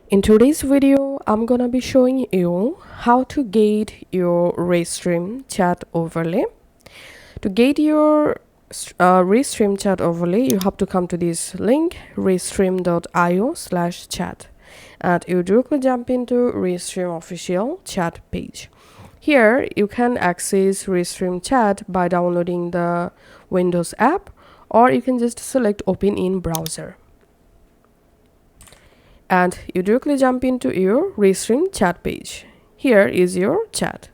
In today's video, I'm gonna be showing you how to get your Restream chat overlay. To get your Restream chat overlay, you have to come to this link, restream.io/chat, and you directly jump into Restream official chat page. Here, you can access Restream chat by downloading the Windows app, or you can just select open in browser. And you directly jump into your Restream chat page. Here is your chat.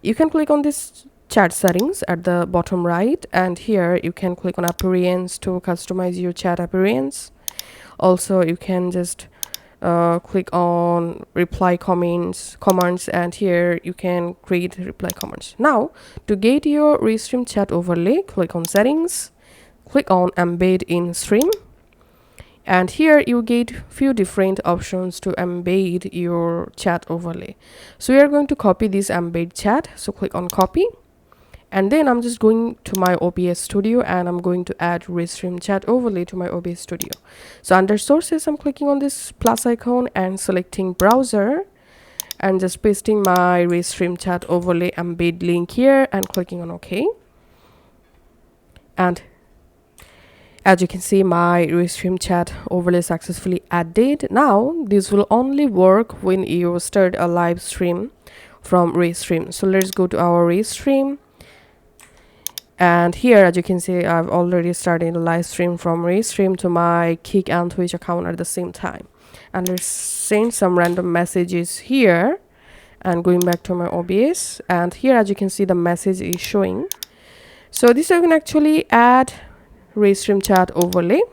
You can click on this chat settings at the bottom right, and here you can click on appearance to customize your chat appearance. Also, you can just click on reply commands, and here you can create reply commands. Now, to get your Restream chat overlay, click on settings, click on embed in stream, and here you get few different options to embed your chat overlay. So we are going to copy this embed chat, so click on copy, and then I'm just going to my OBS studio and I'm going to add Restream chat overlay to my OBS studio. So under sources, I'm clicking on this plus icon and selecting browser and just pasting my Restream chat overlay embed link here and clicking on OK. And as you can see, my Restream chat overlay successfully added. Now, this will only work when you start a live stream from Restream. So let's go to our Restream. And here, as you can see, I've already started a live stream from Restream to my Kick and Twitch account at the same time. And let's send some random messages here and going back to my OBS. And here, as you can see, the message is showing. So this I can actually add Restream chat overlay.